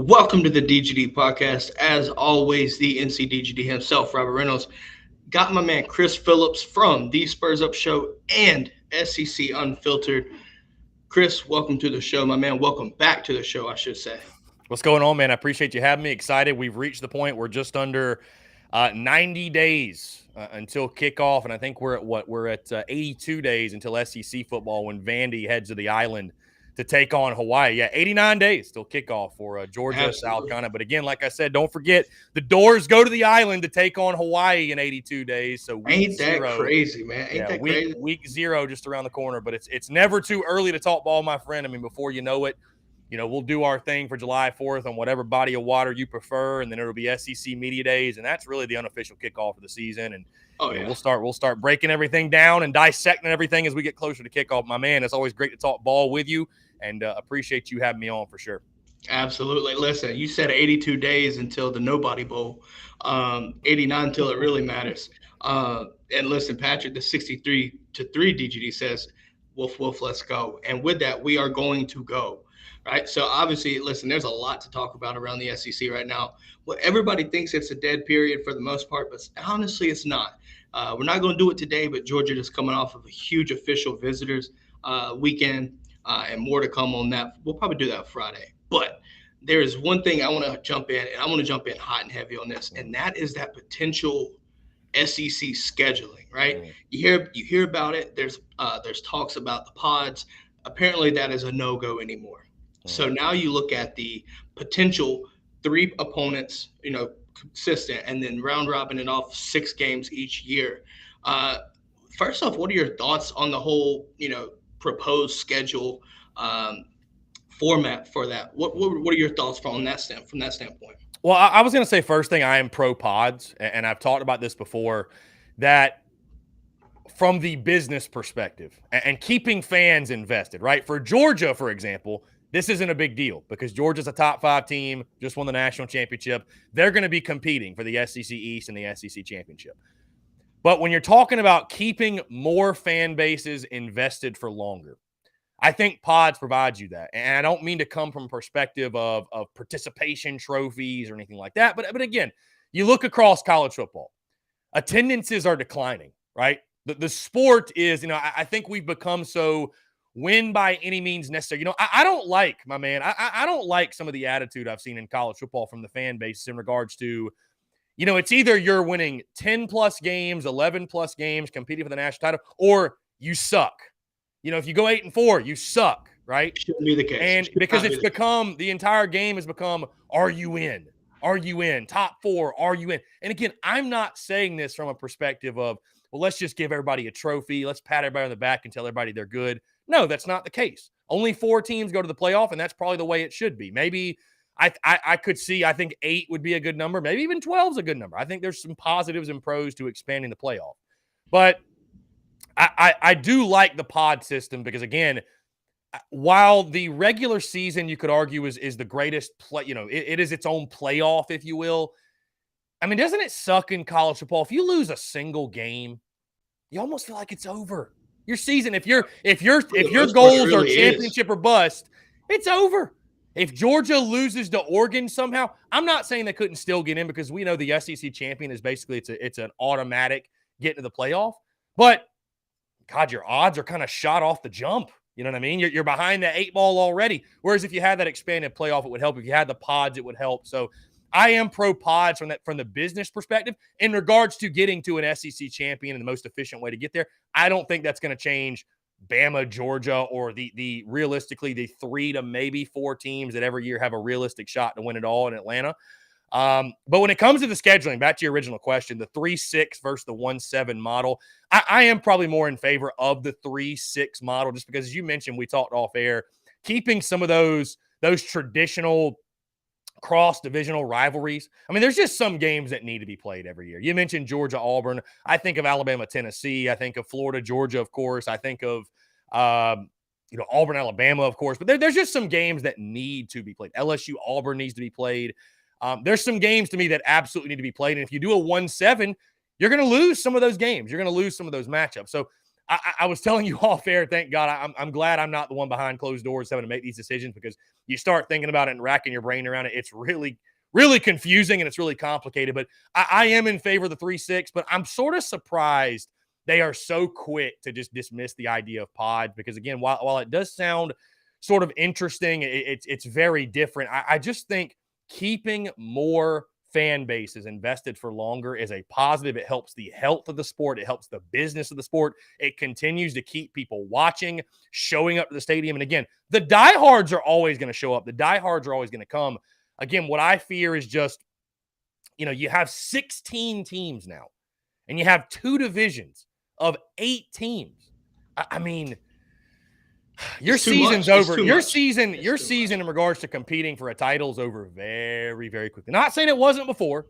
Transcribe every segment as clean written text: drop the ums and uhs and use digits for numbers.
Welcome to the DGD podcast. As always, the NCDGD himself, Robert Reynolds, got my man Chris Phillips from the Spurs Up Show and SEC Unfiltered. Chris, welcome to the show, my man. Welcome back to the show, I should say. What's going on, man? I appreciate you having me. Excited. We've reached the point where just under 90 days until kickoff, and I think we're at We're at 82 days until SEC football when Vandy heads to the island to take on Hawaii. Yeah, 89 days till kickoff for Georgia, Absolutely. South Carolina. But again, like I said, don't forget the doors go to the island to take on Hawaii in 82 days. So Ain't that crazy, man? Ain't that crazy? Week zero just around the corner. But it's never too early to talk ball, my friend. I mean, before you know it, we'll do our thing for July 4th on whatever body of water you prefer, and then it'll be SEC Media Days, and that's really the unofficial kickoff of the season. And we'll start breaking everything down and dissecting everything as we get closer to kickoff. My man, it's always great to talk ball with you, and appreciate you having me on for sure. Absolutely. Listen, you said 82 days until the Nobody Bowl, 89 until it really matters. And listen, Patrick, the 63-3 DGD says, "Wolf, wolf, let's go." And with that, we are going to go. Right. So obviously, listen, there's a lot to talk about around the SEC right now. Well, everybody thinks it's a dead period for the most part, but honestly, it's not. We're not going to do it today, but Georgia is coming off of a huge official visitors weekend, and more to come on that. We'll probably do that Friday. But there is one thing I want to jump in, and I want to jump in hot and heavy on this, and that is that potential SEC scheduling. Right? You hear about it. There's talks about the pods. Apparently, that is a no-go anymore. So now you look at the potential 3 opponents, consistent, and then round robin it off 6 games each year. First off, what are your thoughts on the whole, proposed schedule format for that? What are your thoughts from that standpoint? Well, I was going to say first thing, I am pro pods, and I've talked about this before, that from the business perspective and keeping fans invested, right? For Georgia, for example, this isn't a big deal because Georgia's a top 5 team, just won the national championship. They're going to be competing for the SEC East and the SEC championship. But when you're talking about keeping more fan bases invested for longer, I think pods provides you that. And I don't mean to come from a perspective of participation trophies or anything like that. But again, you look across college football, attendances are declining, right? The sport is, I think we've become so win by any means necessary. I don't like, my man, I don't like some of the attitude I've seen in college football from the fan base in regards to, it's either you're winning 10 plus games, 11 plus games, competing for the national title, or you suck. If you go 8-4, you suck, right? Shouldn't be the case. And because it's become, the entire game has become, are you in? Are you in? Top 4, are you in? And again, I'm not saying this from a perspective of, well, let's just give everybody a trophy. Let's pat everybody on the back and tell everybody they're good. No, that's not the case. Only 4 teams go to the playoff, and that's probably the way it should be. Maybe I could see, I think 8 would be a good number. Maybe even 12 is a good number. I think there's some positives and pros to expanding the playoff. But I do like the pod system because, again, while the regular season, you could argue, is the greatest play, it is its own playoff, if you will. I mean, doesn't it suck in college football? If you lose a single game, you almost feel like it's over. Your season, if your goals are championship or bust, it's over. If Georgia loses to Oregon somehow, I'm not saying they couldn't still get in because we know the SEC champion is basically it's an automatic get into the playoff. But God, your odds are kind of shot off the jump. You know what I mean? You're behind the 8 ball already. Whereas if you had that expanded playoff, it would help. If you had the pods, it would help. So I am pro pods from the business perspective in regards to getting to an SEC champion and the most efficient way to get there. I don't think that's going to change Bama, Georgia, or the realistically the 3 to maybe 4 teams that every year have a realistic shot to win it all in Atlanta. But when it comes to the scheduling, back to your original question, the 3-6 versus the 1-7 model, I am probably more in favor of the 3-6 model just because, as you mentioned, we talked off air, keeping some of those traditional cross-divisional rivalries. I mean, there's just some games that need to be played every year. You mentioned Georgia-Auburn. I think of Alabama-Tennessee. I think of Florida-Georgia, of course. I think of, Auburn-Alabama, of course. But there's just some games that need to be played. LSU-Auburn needs to be played. There's some games to me that absolutely need to be played. And if you do a 1-7, you're going to lose some of those games. You're going to lose some of those matchups. So I was telling you off air, thank God, I'm glad I'm not the one behind closed doors having to make these decisions, because you start thinking about it and racking your brain around it. It's really, really confusing and it's really complicated. But I am in favor of the 3-6, but I'm sort of surprised they are so quick to just dismiss the idea of pod, because, again, while it does sound sort of interesting, it's very different. I just think keeping more fan bases invested for longer is a positive. It helps the health of the sport. It helps the business of the sport. It continues to keep people watching, showing up to the stadium. And again, the diehards are always going to show up. The diehards are always going to come. Again, what I fear is just, you have 16 teams now, and you have 2 divisions of 8 teams. I mean, your season's over. Your season in regards to competing for a title is over very, very quickly. Not saying it wasn't before.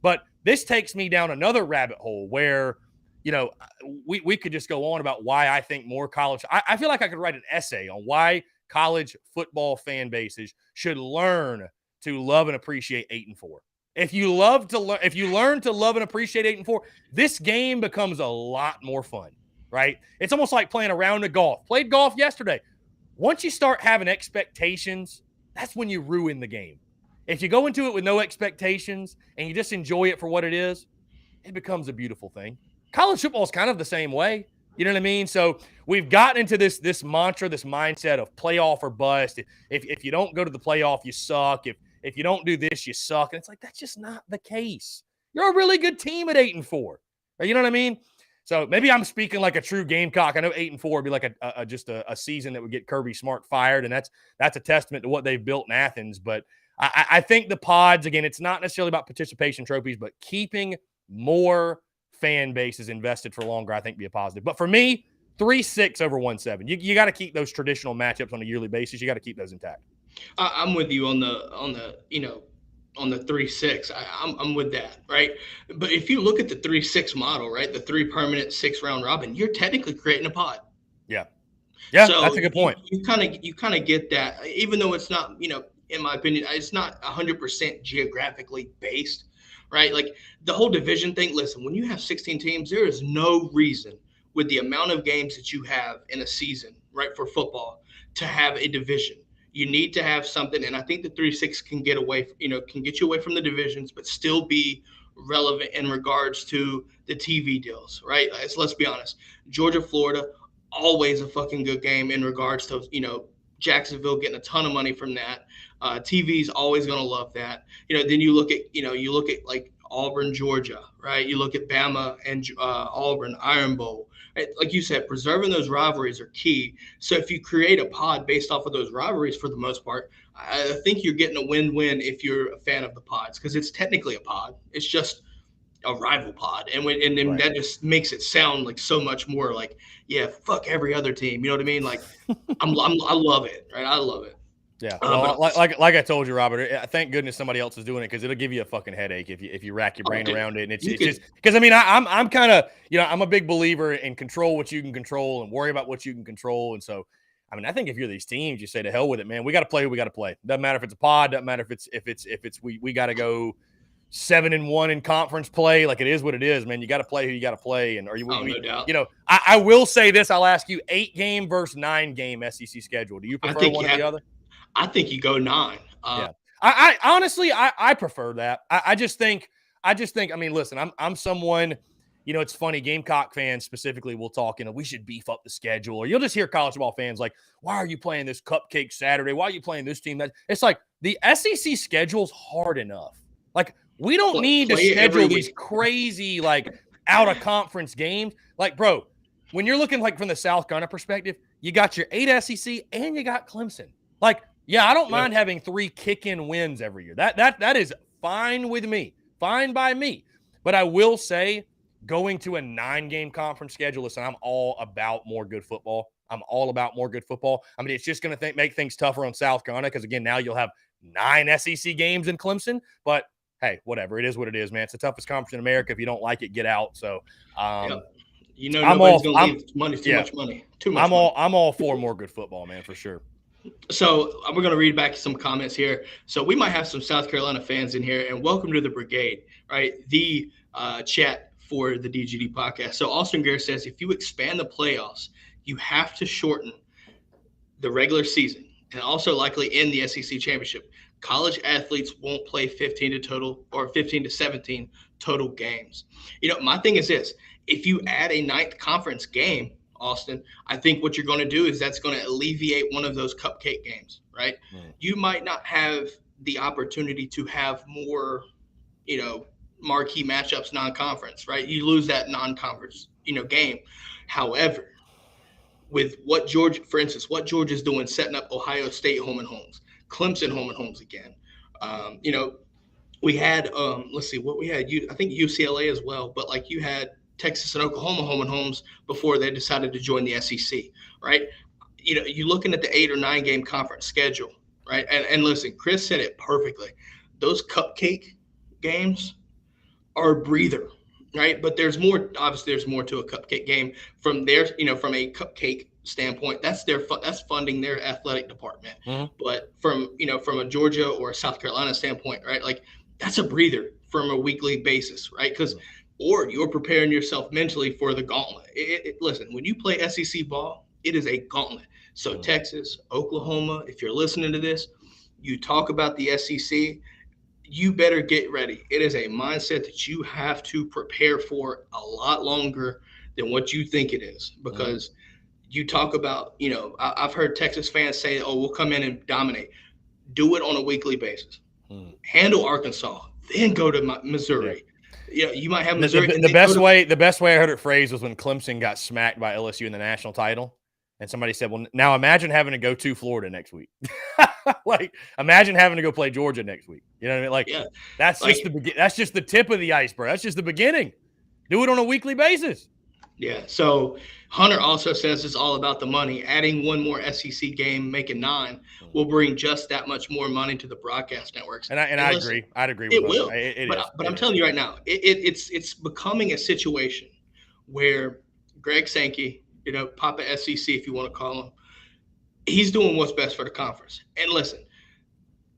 But this takes me down another rabbit hole where, we could just go on about why I think more college. I feel like I could write an essay on why college football fan bases should learn to love and appreciate 8-4. If you learn to love and appreciate 8-4, this game becomes a lot more fun. Right? It's almost like playing a round of golf. Played golf yesterday. Once you start having expectations, that's when you ruin the game. If you go into it with no expectations and you just enjoy it for what it is, it becomes a beautiful thing. College football is kind of the same way. You know what I mean? So we've gotten into this mantra, this mindset of playoff or bust. If you don't go to the playoff, you suck. If you don't do this, you suck. And it's like, that's just not the case. You're a really good team at 8-4. You know what I mean? So maybe I'm speaking like a true Gamecock. I know 8-4 would be like a season that would get Kirby Smart fired, and that's a testament to what they've built in Athens. But I think the pods, again, it's not necessarily about participation trophies, but keeping more fan bases invested for longer, I think, be a positive. But for me, 3-6 over 1-7. You got to keep those traditional matchups on a yearly basis. You got to keep those intact. I'm with you on the 3-6. I'm with that, right? But if you look at the 3-6 model, right, the 3 permanent 6 round robin, you're technically creating a pod. Yeah, so that's a good point. You kind of get that, even though it's not, in my opinion, it's not 100% geographically based, right? Like the whole division thing. Listen, when you have 16 teams, there is no reason with the amount of games that you have in a season, right, for football, to have a division. You need to have something, and I think the 3-6 can get you away from the divisions, but still be relevant in regards to the TV deals, right? Let's be honest. Georgia, Florida, always a fucking good game in regards to, Jacksonville getting a ton of money from that. TV's always going to love that. Then you look at like Auburn, Georgia, right? You look at Bama and Auburn, Iron Bowl. Right? Like you said, preserving those rivalries are key. So if you create a pod based off of those rivalries, for the most part, I think you're getting a win-win if you're a fan of the pods, because it's technically a pod. It's just a rival pod, and right. That just makes it sound like so much more like, yeah, fuck every other team. You know what I mean? Like, I love it, right? I love it. Yeah, well, like I told you, Robert, thank goodness somebody else is doing it, because it'll give you a fucking headache if you rack your brain around it. And it's just because, I mean, I'm kind of, I'm a big believer in control what you can control and worry about what you can control. And so, I mean, I think if you're these teams, you say to hell with it, man. We got to play who we got to play. Doesn't matter if it's a pod. Doesn't matter if it's we got to go 7-1 in conference play. Like, it is what it is, man. You got to play who you got to play. And no doubt. I will say this. I'll ask you: 8-game versus 9-game SEC schedule. Do you prefer one or the other? I think you go 9. Yeah. I honestly, I prefer that. I just think, I mean, listen, I'm someone, it's funny. Gamecock fans specifically will talk, we should beef up the schedule, or you'll just hear college football fans like, why are you playing this cupcake Saturday? Why are you playing this team? It's like the SEC schedule's hard enough. Like, we don't need to schedule these crazy, like, out of conference games. Like, bro, when you're looking like from the South Carolina perspective, you got your 8 SEC and you got Clemson. Like, yeah, I don't mind having 3 kick-in wins every year. That is fine with me. Fine by me. But I will say, going to a 9-game conference schedule, listen, I'm all about more good football. I'm all about more good football. I mean, it's just going to make things tougher on South Carolina because, again, now you'll have 9 SEC games in Clemson. But, hey, whatever. It is what it is, man. It's the toughest conference in America. If you don't like it, get out. So, nobody's going to leave money, too much money. Too much money. I'm all for more good football, man, for sure. So we're going to read back some comments here. So we might have some South Carolina fans in here, and welcome to the brigade, right? The chat for the DGD podcast. So Austin Greer says if you expand the playoffs, you have to shorten the regular season and also likely end the SEC championship. College athletes won't play 15 to 17 total games. My thing is this: if you add a ninth conference game, Austin, I think what you're going to do is that's going to alleviate one of those cupcake games, right? You might not have the opportunity to have more, marquee matchups non-conference, right? You lose that non-conference, game. However, with what Georgia's doing, setting up Ohio State home and homes, Clemson home and homes again. We had, let's see what we had. I think UCLA as well, but like you had Texas and Oklahoma home and homes before they decided to join the SEC, right? You're looking at the 8 or 9 game conference schedule, right? And listen, Chris said it perfectly. Those cupcake games are a breather, right? But there's more. Obviously, there's more to a cupcake game from their, from a cupcake standpoint. That's that's funding their athletic department. But from a Georgia or a South Carolina standpoint, right? Like that's a breather from a weekly basis, right? Because or you're preparing yourself mentally for the gauntlet. Listen, when you play SEC ball, it is a gauntlet. So Texas, Oklahoma, if you're listening to this, you talk about the SEC, you better get ready. It is a mindset that you have to prepare for a lot longer than what you think it is, because you talk about, I've heard Texas fans say, oh, we'll come in and dominate. Do it on a weekly basis. Handle Arkansas, then go to Missouri. You might have Missouri. The best way I heard it phrased was when Clemson got smacked by LSU in the national title. And somebody said, well, now imagine having to go to Florida next week. Like, imagine having to go play Georgia next week. You know what I mean? Like, that's just the tip of the iceberg. That's just the beginning. Do it on a weekly basis. Yeah. So Hunter also says it's all about the money. Adding one more SEC game, making 9, will bring just that much more money to the broadcast networks. And I agree. I'd agree with it. Will. But I'm telling you right now, it's becoming a situation where Greg Sankey, Papa SEC, if you want to call him, he's doing what's best for the conference. And listen,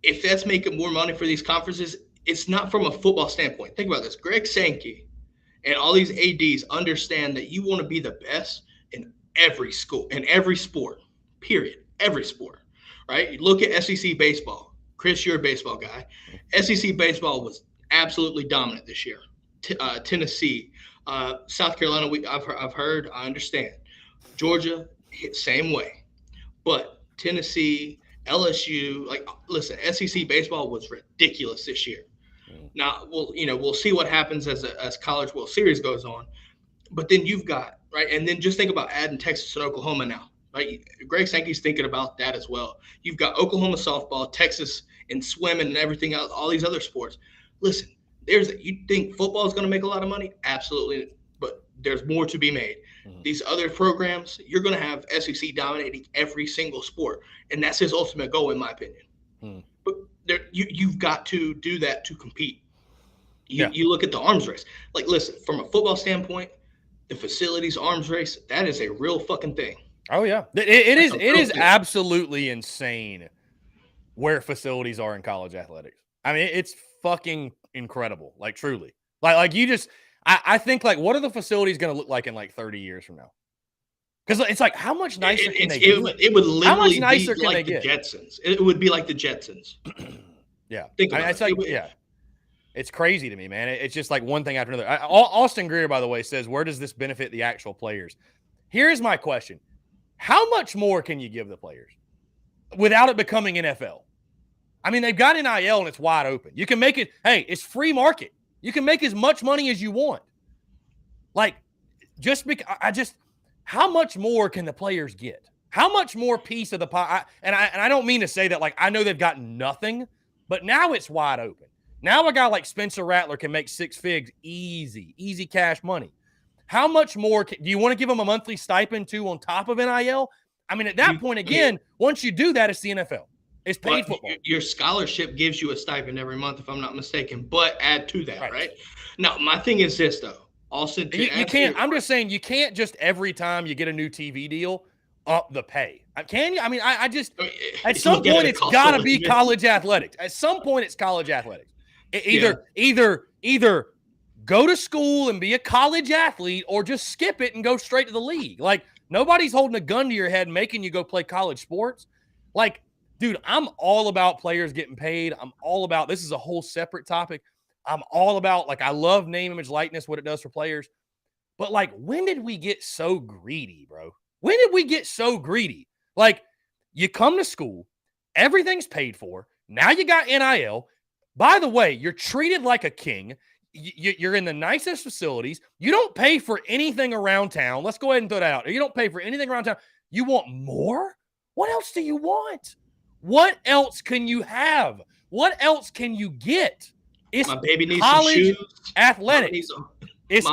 if that's making more money for these conferences, it's not from a football standpoint. Think about this. Greg Sankey and all these ADs understand that you want to be the best in every school, in every sport, period. Every sport, right? You look at SEC baseball. Chris, you're a baseball guy. SEC baseball was absolutely dominant this year. Tennessee, South Carolina, I've heard, I understand. Georgia, same way. But Tennessee, LSU, listen, SEC baseball was ridiculous this year. Now, we'll see what happens as College World Series goes on. But then you've got, right, and then just think about adding Texas and Oklahoma now, right? Greg Sankey's thinking about that as well. You've got Oklahoma softball, Texas and swimming and everything else, all these other sports. Listen, you think football is going to make a lot of money? Absolutely. But there's more to be made. These other programs, you're going to have SEC dominating every single sport. And that's his ultimate goal, in my opinion. But you've got to do that to compete. You look at the arms race. Like, listen, from a football standpoint, the facilities arms race, that is a real fucking thing. Oh, yeah. It is absolutely insane where facilities are in college athletics. I mean, it's fucking incredible. Like, truly. Like you just – I think, what are the facilities going to look like in, 30 years from now? Because it's like, how much nicer can they get? It would literally how much nicer be can like they the get? Jetsons. It would be like the Jetsons. Yeah. Think about it. Yeah. It's crazy to me, man. It's just like one thing after another. Austin Greer, by the way, says, where does this benefit the actual players? Here's my question. How much more can you give the players without it becoming NFL? I mean, they've got NIL and it's wide open. You can make it, hey, it's free market. You can make as much money as you want. How much more can the players get? How much more piece of the pie? And I don't mean to say that, I know they've got nothing, but now it's wide open. Now a guy like Spencer Rattler can make 6 figs easy cash money. How much more do you want to give him a monthly stipend too on top of NIL? I mean, at that point, again, once you do that, it's the NFL. It's paid football. Your scholarship gives you a stipend every month, if I'm not mistaken, but add to that, right? Now, my thing is this, though. Also, you can't. I'm just saying you can't just every time you get a new TV deal up the pay. Can you? I mean, I just at some point it's got to be college athletics. At some point it's college athletics. Either go to school and be a college athlete, or just skip it and go straight to the league. Like, nobody's holding a gun to your head making you go play college sports. Like, dude, I'm all about players getting paid. I'm all about, this is a whole separate topic. I'm all about, like, I love name, image, likeness, what it does for players. But, like, when did we get so greedy, bro? When did we get so greedy? Like, you come to school, everything's paid for. Now you got NIL. By the way, you're treated like a king. You're in the nicest facilities. You don't pay for anything around town. Let's go ahead and throw that out. You don't pay for anything around town. You want more? What else do you want? What else can you have? What else can you get? It's my baby needs college some shoes. athletics. It's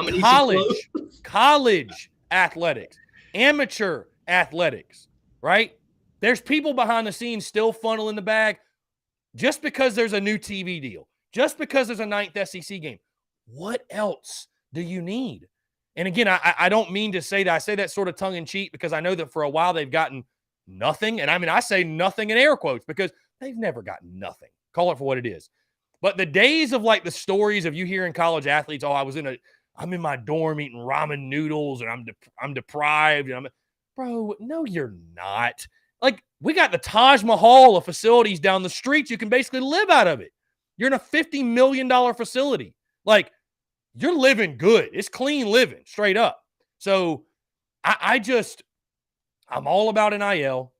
college athletics, amateur athletics, right? There's people behind the scenes still funneling the bag just because there's a new TV deal, just because there's a 9th SEC game. What else do you need? And again, I don't mean to say that. I say that sort of tongue in cheek because I know that for a while they've gotten nothing. And I mean, I say nothing in air quotes because they've never gotten nothing. Call it for what it is. But the days of like the stories of you hearing college athletes, oh, I'm in my dorm eating ramen noodles and I'm deprived. And bro, no, you're not. Like, we got the Taj Mahal of facilities down the street. You can basically live out of it. You're in a $50 million facility. Like, you're living good. It's clean living, straight up. So I'm all about NIL.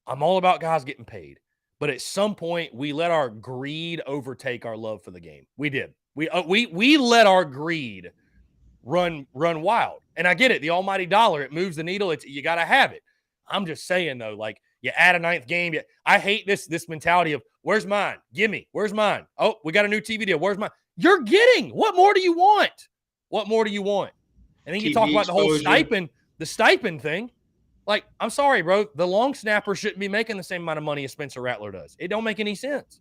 I'm all about guys getting paid. But at some point, we let our greed overtake our love for the game. We did. We let our greed run wild. And I get it. The almighty dollar, it moves the needle. You got to have it. I'm just saying, though, like, you add a 9th game. I hate this mentality of, where's mine? Give me. Where's mine? Oh, we got a new TV deal. Where's mine? You're getting. What more do you want? What more do you want? And then you talk about the whole stipend thing. Like, I'm sorry, bro. The long snapper shouldn't be making the same amount of money as Spencer Rattler does. It don't make any sense.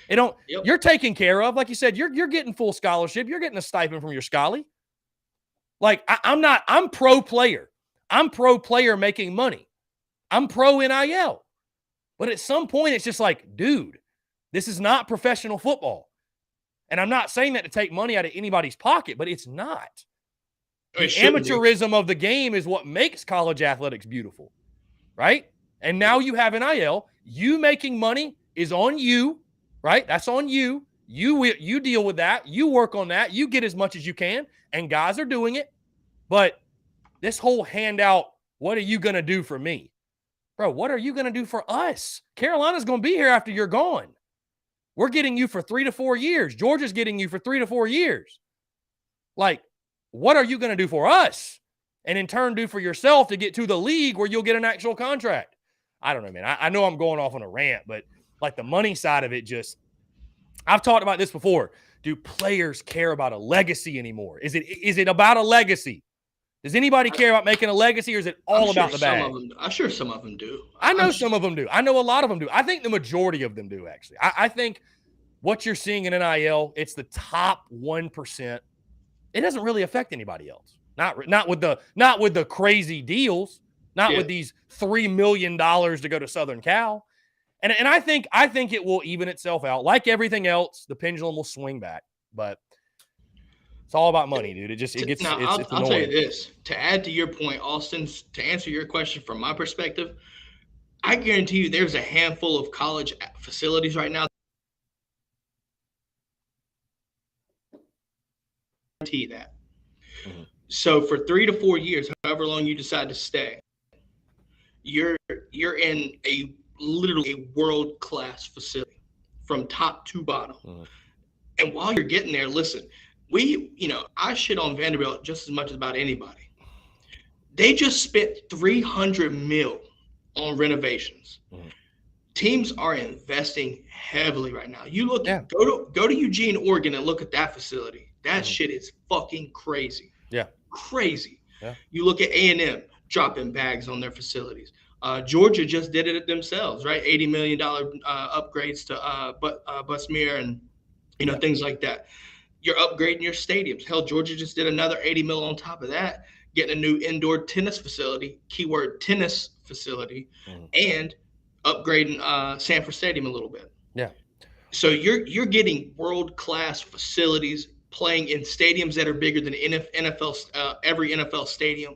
It don't. Yep. You're taken care of. Like you said, you're getting full scholarship. You're getting a stipend from your Scully. Like, I'm pro player. I'm pro player making money. I'm pro NIL. But at some point, it's just like, dude, this is not professional football. And I'm not saying that to take money out of anybody's pocket, but it's not. The amateurism of the game is what makes college athletics beautiful, right? And now you have NIL. You making money is on you, right? That's on you. You deal with that. You work on that. You get as much as you can, and guys are doing it. But this whole handout, what are you going to do for me? Bro, what are you going to do for us? Carolina's going to be here after you're gone. We're getting you for 3 to 4 years. Georgia's getting you for 3 to 4 years. Like, what are you going to do for us? And in turn, do for yourself to get to the league where you'll get an actual contract. I don't know, man. I know I'm going off on a rant, but like the money side of it just, I've talked about this before. Do players care about a legacy anymore? Is it about a legacy? Does anybody care about making a legacy, or is it all about the bag? I'm sure some of them do. I know some of them do. I know a lot of them do. I think the majority of them do, actually. I think what you're seeing in NIL, it's the top 1%. It doesn't really affect anybody else. Not with the crazy deals, with these $3 million to go to Southern Cal. And I think it will even itself out. Like everything else, the pendulum will swing back. But it's all about money, dude. I'll tell you this. To add to your point, Austin, to answer your question from my perspective, I guarantee you there's a handful of college facilities right now. Guarantee that. Mm-hmm. So for 3 to 4 years, however long you decide to stay, you're in literally a world-class facility from top to bottom. Mm-hmm. And while you're getting there, listen, I shit on Vanderbilt just as much as about anybody. They just spent $300 million on renovations. Mm-hmm. Teams are investing heavily right now. You look, go to Eugene, Oregon, and look at that facility. That shit is fucking crazy. Yeah, crazy. Yeah. You look at A&M dropping bags on their facilities. Georgia just did it themselves, right? $80 million upgrades to Busmere and things like that. You're upgrading your stadiums. Hell, Georgia just did another $80 million on top of that, getting a new indoor tennis facility, keyword tennis facility, and upgrading Sanford Stadium a little bit. Yeah. So you're getting world-class facilities, playing in stadiums that are bigger than NFL, every NFL stadium.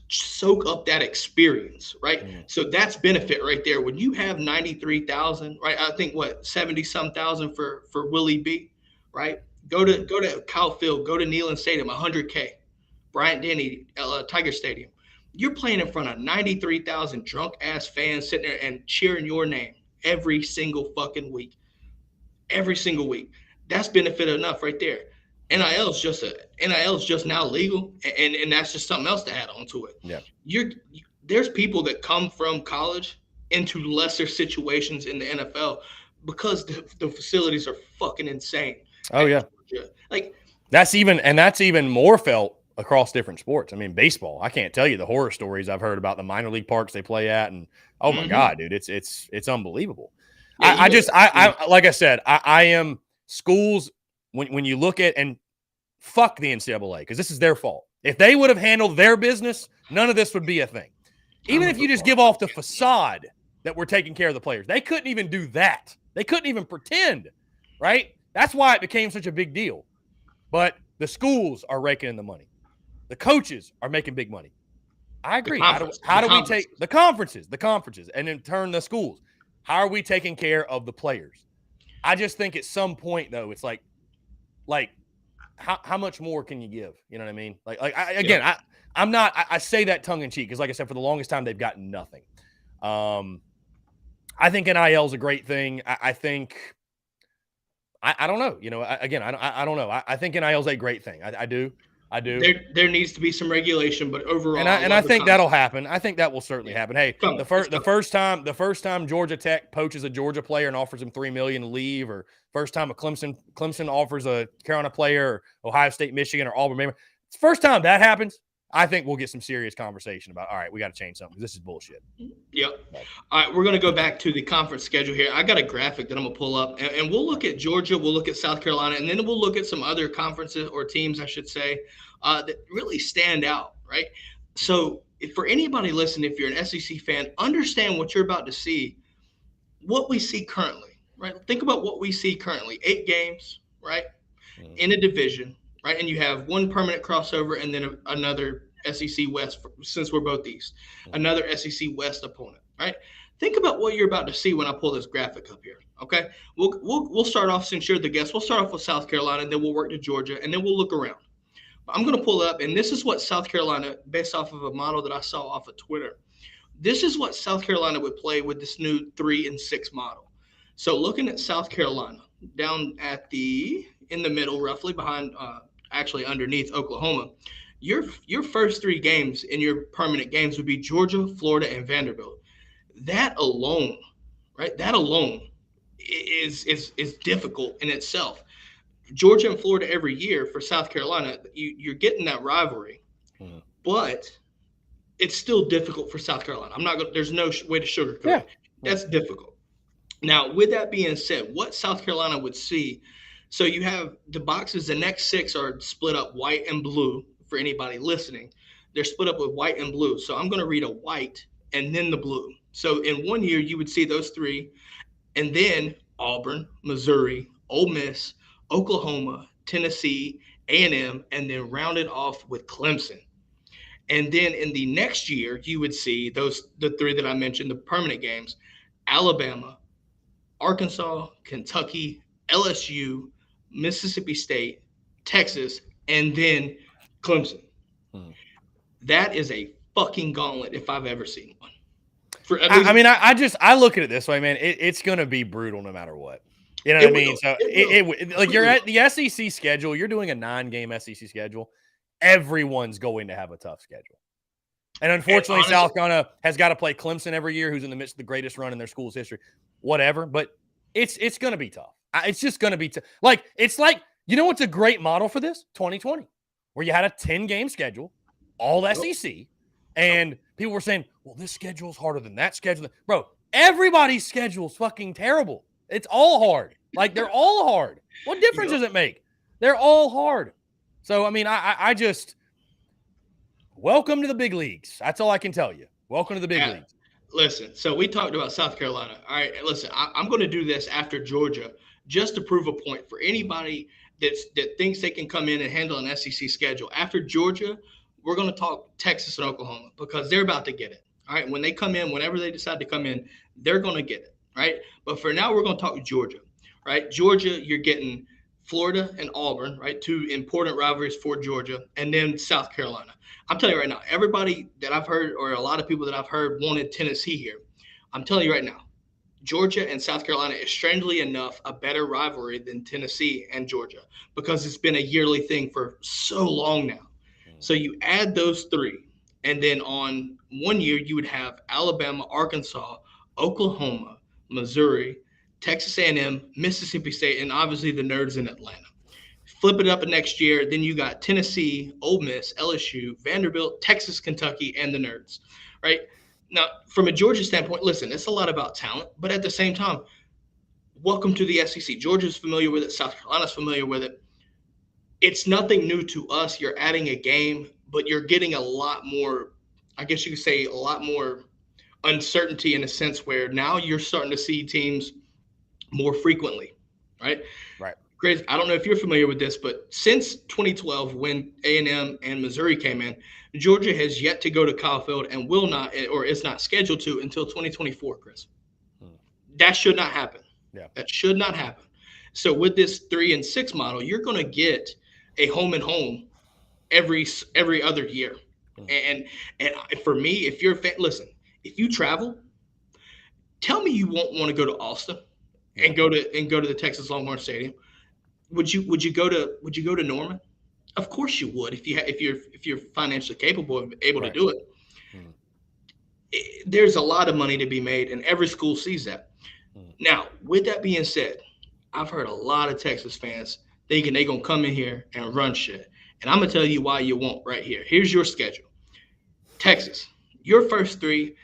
Soak up that experience, right? So that's benefit right there. When you have 93,000, right? I think what 70 some thousand for Willie B, right? Go to Kyle Field, go to Neyland Stadium, 100K, Bryant Denny, Tiger Stadium. You're playing in front of 93,000 drunk ass fans sitting there and cheering your name every single fucking week, every single week. That's benefit enough right there. NIL is just now legal, and that's just something else to add on to it. Yeah, There's people that come from college into lesser situations in the NFL because the facilities are fucking insane. Oh yeah, like that's even more felt across different sports. I mean, baseball. I can't tell you the horror stories I've heard about the minor league parks they play at, and oh my god, dude, it's unbelievable. Yeah, I like I said, I am schools when you look at and fuck the NCAA because this is their fault. If they would have handled their business, none of this would be a thing. Even if you just give off the facade that we're taking care of the players, they couldn't even do that. They couldn't even pretend, right? That's why it became such a big deal. But the schools are raking in the money. The coaches are making big money. I agree. How do we take the conferences, and in turn the schools? How are we taking care of the players? I just think at some point though, it's like how much more can you give? You know what I mean? I say that tongue in cheek because, like I said, for the longest time they've gotten nothing. I think NIL is a great thing. I think I don't know. You know, I don't know. I think NIL is a great thing. I do. There needs to be some regulation, but overall, and I think that'll happen. I think that will certainly happen. Hey, the first time Georgia Tech poaches a Georgia player and offers him $3 million to leave, or first time a Clemson offers a Carolina player, or Ohio State, Michigan, or Auburn. Maybe it's the first time that happens. I think we'll get some serious conversation about, all right, we got to change something because this is bullshit. Yep. All right, we're going to go back to the conference schedule here. I got a graphic that I'm going to pull up, and we'll look at Georgia, we'll look at South Carolina, and then we'll look at some other conferences or teams, I should say, that really stand out, right? So for anybody listening, if you're an SEC fan, understand what you're about to see, what we see currently, right? Think about what we see currently. 8 games, right, in a division. Right, and you have one permanent crossover and then another SEC West, since we're both East, another SEC West opponent, right? Think about what you're about to see when I pull this graphic up here, okay? We'll start off, since you're the guest, we'll start off with South Carolina, and then we'll work to Georgia, and then we'll look around. I'm going to pull up, and this is what South Carolina, based off of a model that I saw off of Twitter, this is what South Carolina would play with this new 3 and 6 model. So looking at South Carolina, down at in the middle, roughly behind actually underneath Oklahoma, your first 3 games in your permanent games would be Georgia, Florida, and Vanderbilt. That alone, right? That alone is difficult in itself. Georgia and Florida every year for South Carolina, you're getting that rivalry, but it's still difficult for South Carolina. There's no way to sugarcoat it. That's difficult. Now, with that being said, what South Carolina would see. So you have the boxes, the next 6 are split up white and blue for anybody listening. They're split up with white and blue. So I'm going to read a white and then the blue. So in one year, you would see those 3, and then Auburn, Missouri, Ole Miss, Oklahoma, Tennessee, A&M, and then rounded off with Clemson. And then in the next year, you would see the 3 that I mentioned, the permanent games, Alabama, Arkansas, Kentucky, LSU, Mississippi State, Texas, and then Clemson. That is a fucking gauntlet if I've ever seen one. I look at it this way, man. It's going to be brutal no matter what. You know what I mean? So you're at the SEC schedule. You're doing a 9-game SEC schedule. Everyone's going to have a tough schedule. And unfortunately, South Carolina has got to play Clemson every year, who's in the midst of the greatest run in their school's history. Whatever, but it's going to be tough. It's just going to be tough. It's like, you know what's a great model for this? 2020, where you had a 10-game schedule, all SEC, and people were saying, well, this schedule is harder than that schedule. Bro, everybody's schedule is fucking terrible. It's all hard. They're all hard. What difference does it make? They're all hard. So, I mean, I just welcome to the big leagues. That's all I can tell you. Welcome to the big leagues. Listen, so we talked about South Carolina. All right, listen, I'm going to do this after Georgia just to prove a point for anybody that thinks they can come in and handle an SEC schedule. After Georgia, we're going to talk Texas and Oklahoma because they're about to get it. All right. When they come in, whenever they decide to come in, they're going to get it. Right. But for now, we're going to talk Georgia. Right. Georgia, you're getting Florida and Auburn, right? Two important rivalries for Georgia, and then South Carolina. I'm telling you right now, everybody that I've heard, or a lot of people that I've heard, wanted Tennessee here. I'm telling you right now, Georgia and South Carolina is strangely enough a better rivalry than Tennessee and Georgia because it's been a yearly thing for so long now. So you add those three, and then on one year you would have Alabama, Arkansas, Oklahoma, Missouri, Texas A&M, Mississippi State, and obviously the nerds in Atlanta. Flip it up next year, then you got Tennessee, Ole Miss, LSU, Vanderbilt, Texas, Kentucky, and the nerds, right? Now, from a Georgia standpoint, listen, it's a lot about talent, but at the same time, welcome to the SEC. Georgia's familiar with it. South Carolina's familiar with it. It's nothing new to us. You're adding a game, but you're getting a lot more, I guess you could say, a lot more uncertainty in a sense where now you're starting to see teams more frequently, right? Right. Chris, I don't know if you're familiar with this, but since 2012, when A&M and Missouri came in, Georgia has yet to go to Kyle Field and will not, or is not scheduled to until 2024, Chris. That should not happen. Yeah. That should not happen. So with this 3 and 6 model, you're going to get a home and home every other year. And for me, if you're a fan, listen, if you travel, tell me you won't want to go to Austin and go to the Texas Longhorn Stadium. Would you go to Norman? Of course you would if you're financially capable of able to do it. There's a lot of money to be made, and every school sees that. Now, with that being said, I've heard a lot of Texas fans thinking they're going to come in here and run shit. And I'm going to tell you why you won't right here. Here's your schedule. Texas, your first three,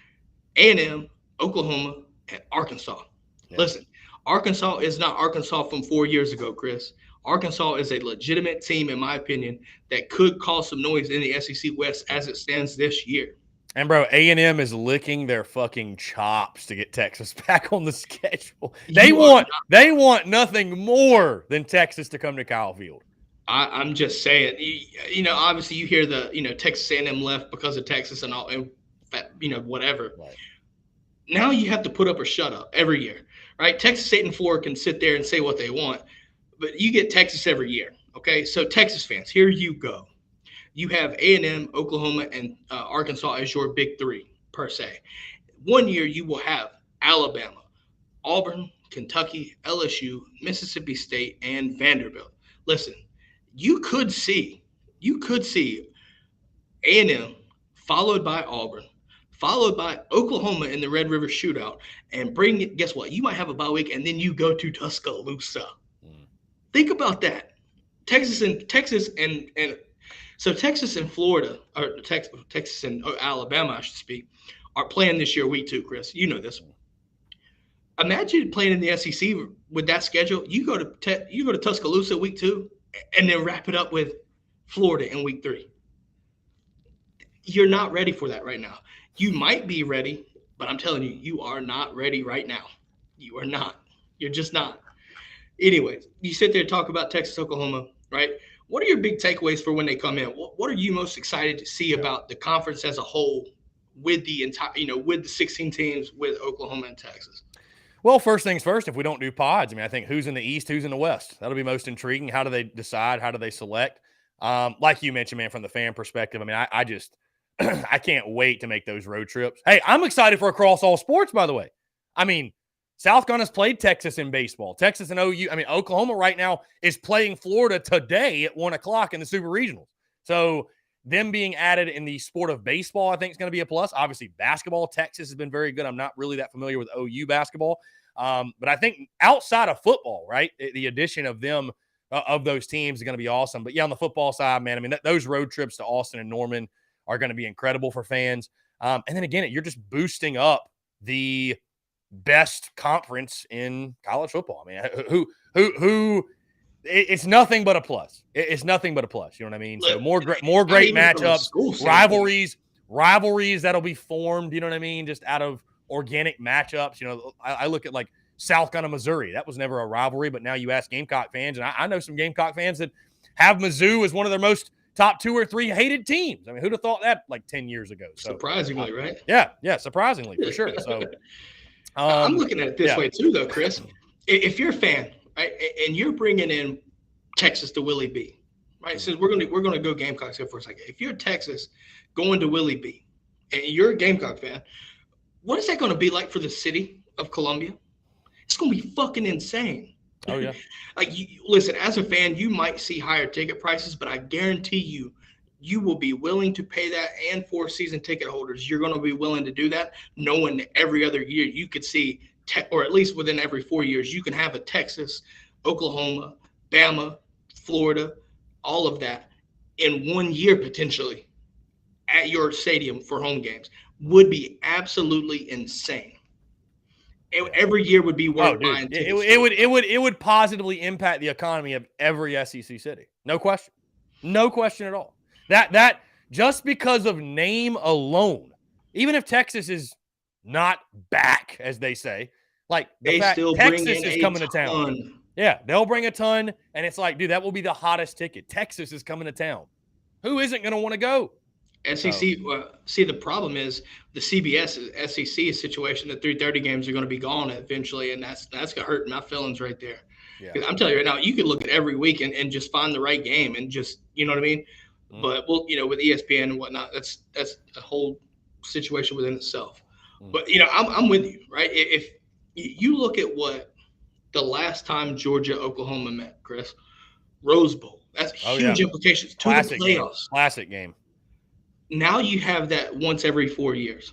A&M, Oklahoma, and Arkansas. Yeah. Listen, Arkansas is not Arkansas from 4 years ago, Chris. Arkansas is a legitimate team, in my opinion, that could cause some noise in the SEC West as it stands this year. And, bro, A&M is licking their fucking chops to get Texas back on the schedule. They want nothing more than Texas to come to Kyle Field. I'm just saying, obviously you hear the, Texas A&M left because of Texas and all, and whatever. Right. Now you have to put up or shut up every year, right? Texas State and Florida can sit there and say what they want, but you get Texas every year, okay? So Texas fans, here you go. You have A&M, Oklahoma, and Arkansas as your big three, per se. 1 year you will have Alabama, Auburn, Kentucky, LSU, Mississippi State, and Vanderbilt. Listen, you could see A&M followed by Auburn, followed by Oklahoma in the Red River Shootout, and guess what? You might have a bye week, and then you go to Tuscaloosa. Think about that. Texas and Florida, or Texas and Alabama, I should speak, are playing this year week 2, Chris. You know this. Imagine playing in the SEC with that schedule. You go to Tuscaloosa week 2, and then wrap it up with Florida in week 3. You're not ready for that right now. You might be ready, but I'm telling you, you are not ready right now. You are not. You're just not. Anyways, you sit there and talk about Texas, Oklahoma, right? What are your big takeaways for when they come in? What are you most excited to see about the conference as a whole with the entire, with the 16 teams with Oklahoma and Texas? Well, first things first, if we don't do pods, I think who's in the East, who's in the West? That'll be most intriguing. How do they decide? How do they select? Like you mentioned, man, from the fan perspective, I just I can't wait to make those road trips. Hey, I'm excited for Across All Sports, by the way. South Carolina's played Texas in baseball. Texas and OU. Oklahoma right now is playing Florida today at 1:00 in the Super Regionals. So them being added in the sport of baseball, I think is going to be a plus. Obviously, basketball, Texas has been very good. I'm not really that familiar with OU basketball. But I think outside of football, right, the addition of them, of those teams is going to be awesome. But, yeah, on the football side, man, those road trips to Austin and Norman are going to be incredible for fans. And then, again, you're just boosting up the best conference in college football. It's nothing but a plus. It's nothing but a plus. You know what I mean? So more great matchups, rivalries that'll be formed. You know what I mean? Just out of organic matchups. I look at like South Carolina, Missouri. That was never a rivalry, but now you ask Gamecock fans, and I know some Gamecock fans that have Mizzou as one of their most top 2 or 3 hated teams. I mean, who'd have thought that like 10 years ago? So, surprisingly, right? Yeah, surprisingly, for sure. So I'm looking at it this way too, though, Chris. If you're a fan, right, and you're bringing in Texas to Willie B, right? So we're gonna go Gamecocks here for a second. If you're Texas going to Willie B, and you're a Gamecock fan, what is that going to be like for the city of Columbia? It's going to be fucking insane. Oh yeah. Like, listen, as a fan, you might see higher ticket prices, but I guarantee you will be willing to pay that. And for season ticket holders, you're going to be willing to do that, knowing that every other year you could see, or at least within every 4 years, you can have a Texas, Oklahoma, Bama, Florida, all of that in 1 year potentially at your stadium for home games. Would be absolutely insane. Every year would be worth buying tickets. It would positively impact the economy of every SEC city. No question. No question at all. That just because of name alone, even if Texas is not back, as they say, like they still Texas is coming to town. Yeah, they'll bring a ton, and it's like, dude, that will be the hottest ticket. Texas is coming to town. Who isn't going to want to go? SEC, see, the problem is the CBS SEC situation. The 3:30 games are going to be gone eventually, and that's going to hurt my feelings right there. Yeah. I'm telling you right now, you can look at every week and just find the right game and just, you know what I mean? But, well, with ESPN and whatnot, that's a whole situation within itself. But, I'm with you, right? If you look at what the last time Georgia, Oklahoma met, Chris, Rose Bowl, that's huge implications to the playoffs. Classic game. Now you have that once every 4 years.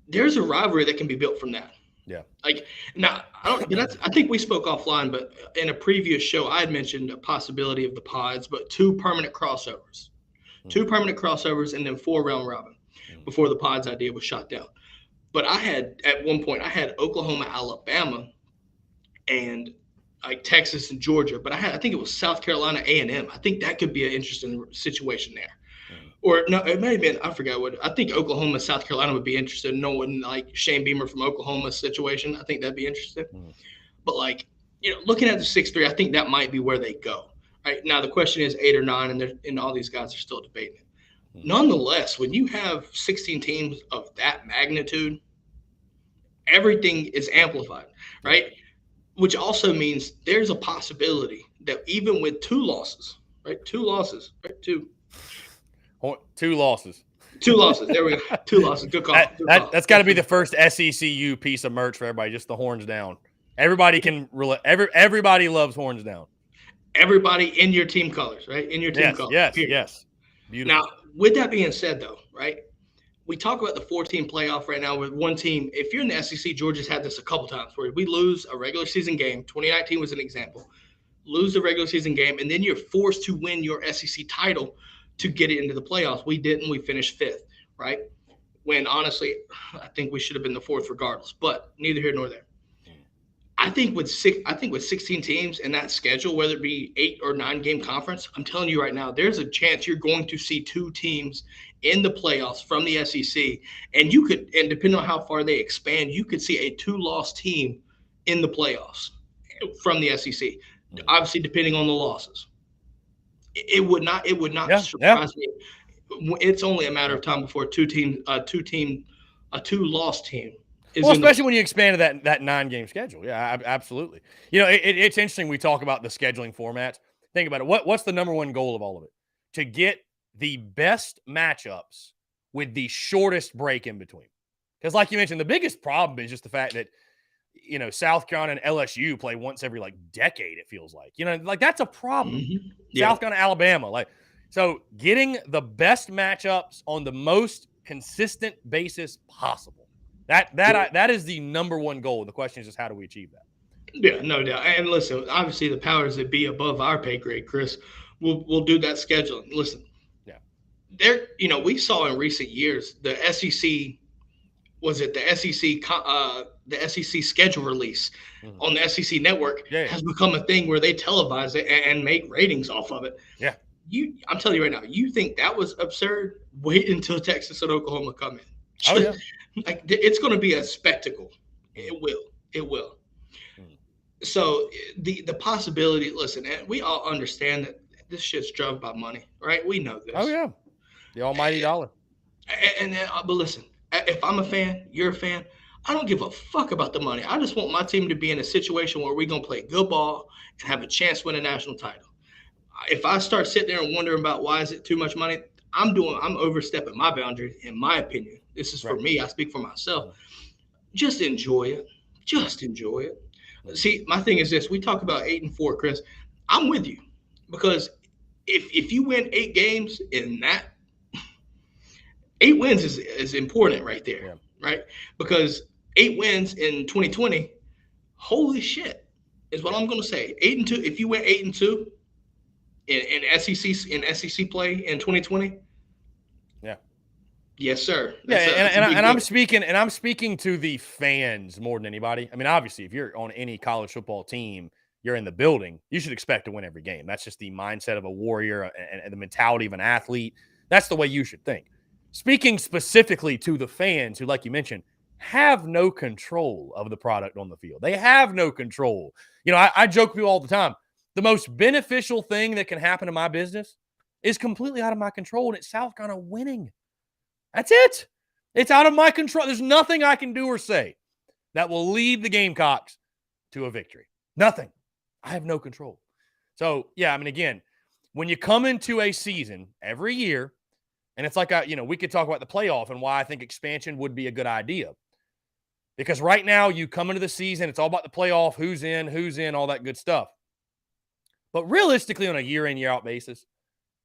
There's a rivalry that can be built from that. Yeah. Like, now, I think we spoke offline, but in a previous show, I had mentioned a possibility of the pods, but 2 permanent crossovers. 2 permanent crossovers and then 4 round robin before the pods idea was shot down. But at one point, I had Oklahoma, Alabama, and like Texas and Georgia. But I think it was South Carolina, A&M. I think that could be an interesting situation there. Or no, it may have been, I forgot what. I think Oklahoma, South Carolina would be interested in knowing like Shane Beamer from Oklahoma's situation. I think that'd be interesting. But like, looking at the 6-3, I think that might be where they go. Right now, the question is 8 or 9, and all these guys are still debating it. Nonetheless, when you have 16 teams of that magnitude, everything is amplified, right? Which also means there's a possibility that even with 2 losses, right? 2 losses. Two losses. There we go. 2 losses. Good call. That's got to be the first SECU piece of merch for everybody. Just the horns down. Everybody can relate. Everybody loves horns down. Everybody in your team colors, right? In your team colors. Yes. Beautiful. Now, with that being said, though, right? We talk about the 4-team playoff right now with one team. If you're in the SEC, Georgia's had this a couple times where we lose a regular season game. 2019 was an example. Lose the regular season game, and then you're forced to win your SEC title to get it into the playoffs. We didn't. We finished 5th, right? When honestly, I think we should have been the 4th regardless. But neither here nor there. I think with 16 teams in that schedule, whether it be 8 or 9 game conference, I'm telling you right now, there's a chance you're going to see 2 teams in the playoffs from the SEC, and depending on how far they expand, you could see a 2-loss team in the playoffs from the SEC. Obviously, depending on the losses. It would not surprise me. It's only a matter of time before a 2-loss team. Especially when you expanded that 9-game schedule. Yeah, absolutely. It's interesting. We talk about the scheduling formats. Think about it. What's the number one goal of all of it? To get the best matchups with the shortest break in between. Because, like you mentioned, the biggest problem is just the fact that South Carolina and LSU play once every decade. It feels like that's a problem. South Carolina, Alabama, so getting the best matchups on the most consistent basis possible. That is the number one goal. The question is just how do we achieve that? Yeah, no doubt. And listen, obviously the powers that be above our pay grade, Chris, will do that scheduling. Listen, we saw in recent years the SEC. Was it the SEC? The SEC schedule release on the SEC network has become a thing where they televise it and make ratings off of it. Yeah, I'm telling you right now, you think that was absurd? Wait until Texas and Oklahoma come in. Oh yeah, it's going to be a spectacle. It will. It will. Mm. So the possibility. Listen, and we all understand that this shit's driven by money, right? We know Oh this. yeah, the almighty dollar. And then, but listen, if I'm a fan, you're a fan. I don't give a fuck about the money. I just want my team to be in a situation where we're gonna play good ball and have a chance to win a national title. If I start sitting there and wondering about why is it too much money, I'm overstepping my boundary, in my opinion. This is for Right. me. I speak for myself. Mhm. Just enjoy it. Right. Just enjoy it. Mhm. See, my thing is this: we talk about 8-4, Chris. I'm with you because if you win 8 games in that 8 wins is important right there, Yeah. right? Because 8 wins in 2020, holy shit, is what Yeah. I'm going to say. 8-2. If you went 8-2 in SEC play in 2020, Yeah. yes, sir. Yeah, That's a big and deal. I'm speaking to the fans more than anybody. I mean, obviously, if you're on any college football team, you're in the building, you should expect to win every game. That's just the mindset of a warrior and the mentality of an athlete. That's the way you should think. Speaking specifically to the fans who, like you mentioned, have no control of the product on the field. They have no control. You know, I joke with you all the time. The most beneficial thing that can happen to my business is completely out of my control, and it's South Carolina winning. That's it. It's out of my control. There's nothing I can do or say that will lead the Gamecocks to a victory. Nothing. I have no control. So, yeah, I mean, again, when you come into a season every year, and it's like, we could talk about the playoff and why I think expansion would be a good idea. Because right now, you come into the season, it's all about the playoff, who's in, all that good stuff. But realistically, on a year in, year out basis,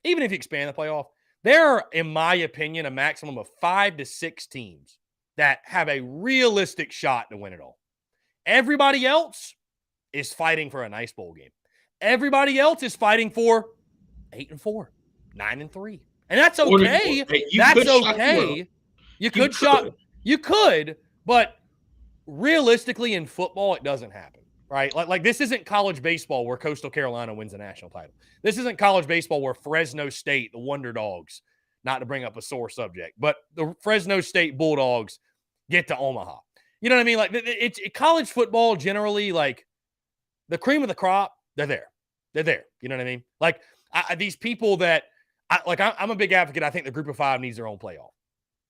even if you expand the playoff, there are, in my opinion, a maximum of 5 to 6 teams that have a realistic shot to win it all. Everybody else is fighting for a nice bowl game. Everybody else is fighting for 8-4, 9-3. And that's okay. Hey, you That's could shock the world. okay. You You could shot. could. You could, but realistically in football, it doesn't happen. Right? Like this isn't college baseball where Coastal Carolina wins a national title. This isn't college baseball where Fresno State, the Wonder Dogs, not to bring up a sore subject, but the Fresno State Bulldogs get to Omaha. You know what I mean? Like it's college football generally, like the cream of the crop, they're there. They're there. You know what I mean? Like these people that I'm a big advocate. I think the group of 5 needs their own playoff.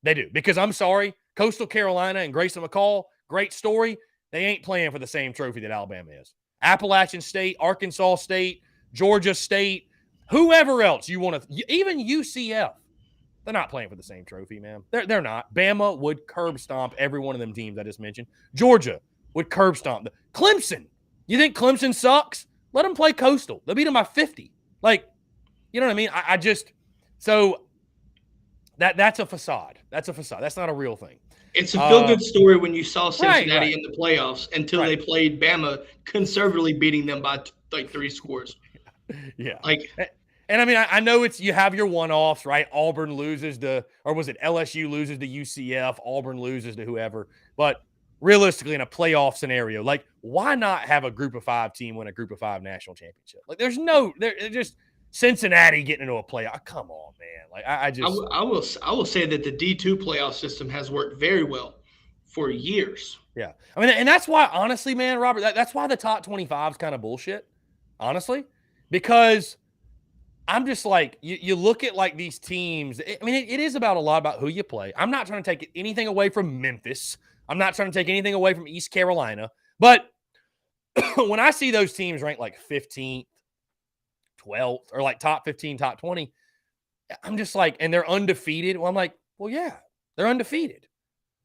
They do. Because I'm sorry, Coastal Carolina and Grayson McCall, great story. They ain't playing for the same trophy that Alabama is. Appalachian State, Arkansas State, Georgia State, whoever else you want to, even UCF, they're not playing for the same trophy, man. They're not. Bama would curb stomp every one of them teams I just mentioned. Georgia would curb stomp. Clemson, you think Clemson sucks? Let them play Coastal. They'll beat them by 50. Like, you know what I mean? I just, so that's a facade. That's a facade. That's not a real thing. It's a feel-good story when you saw Cincinnati Right. in the playoffs until they played Bama, conservatively beating them by like 3 scores. Yeah. Like, and I mean, I know you have your one-offs, right? Auburn loses to, or was it LSU loses to UCF, Auburn loses to whoever. But realistically, in a playoff scenario, like, why not have a group of 5 team win a group of 5 national championship? Like, there's just Cincinnati getting into a playoff. Come on, man. Like, I will say that the D2 playoff system has worked very well for years. Yeah. I mean, and that's why, honestly, man, Robert, that's why the top 25 is kind of bullshit, honestly, because I'm just like, you look at like these teams. I mean, it is about a lot about who you play. I'm not trying to take anything away from Memphis. I'm not trying to take anything away from East Carolina. But when I see those teams ranked like 15th, 12th, or like top 15, top 20, I'm just like, and they're undefeated. Well, I'm like, well, yeah, they're undefeated.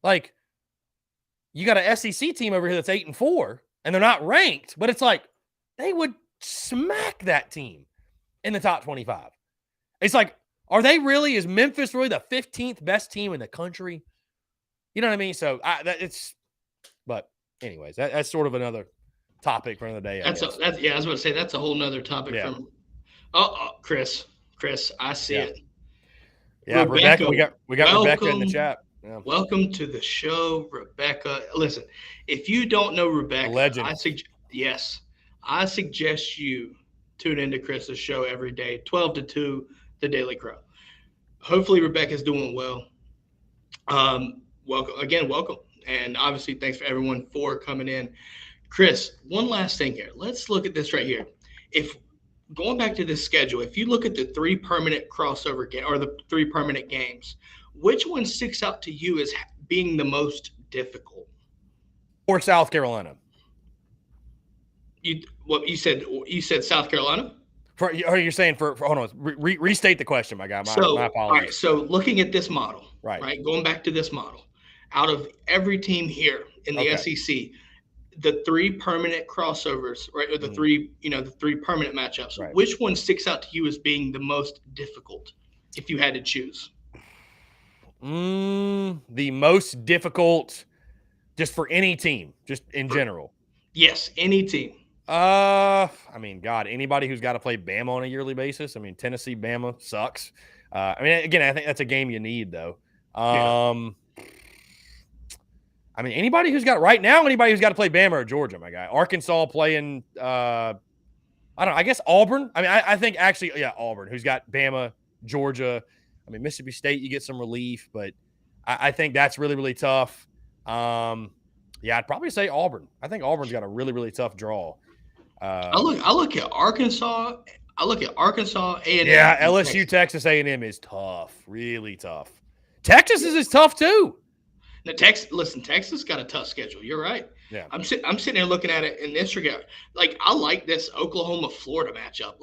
Like, you got an SEC team over here that's 8-4, and they're not ranked, but it's like they would smack that team in the top 25. It's like, are they really? Is Memphis really the 15th best team in the country? You know what I mean? So but anyways, that's sort of another topic for another day. I was going to say that's a whole nother topic from. Oh, Chris, I see it. Yeah, Rebecca, we got Rebecca in the chat. Yeah. Welcome to the show, Rebecca. Listen, if you don't know Rebecca, legend. I suggest you tune into Chris's show every day, 12 to 2, The Daily Crow. Hopefully, Rebecca's doing well. Welcome. And obviously, thanks for everyone for coming in. Chris, one last thing here. Let's look at this right here. If going back to this schedule, if you look at the three permanent crossover game or the three permanent games, which one sticks out to you as being the most difficult? Or South Carolina. You said South Carolina? You're saying for hold on, restate the question, my guy. My apologies. All right. So looking at this model, right, going back to this model, out of every team here in the SEC, the three permanent crossovers, right, or the three permanent matchups, right. Which one sticks out to you as being the most difficult, if you had to choose? The most difficult, just for any team, just in general. Yes, any team. I mean, God, anybody who's got to play Bama on a yearly basis. I mean, Tennessee, Bama sucks. I mean, again, I think that's a game you need, though. I mean, anybody who's got to play Bama or Georgia, my guy. Arkansas playing, I don't know, I guess Auburn. I mean, I think actually, yeah, Auburn, who's got Bama, Georgia. I mean, Mississippi State, you get some relief, but I think that's really, really tough. Yeah, I'd probably say Auburn. I think Auburn's got a really, really tough draw. I look at Arkansas. I look at Arkansas, A&M. Yeah, LSU, Texas A&M is tough, really tough. Texas is tough too. Now, Texas got a tough schedule. You're right. Yeah, I'm sitting there looking at it in this regard. Like, I like this Oklahoma-Florida matchup.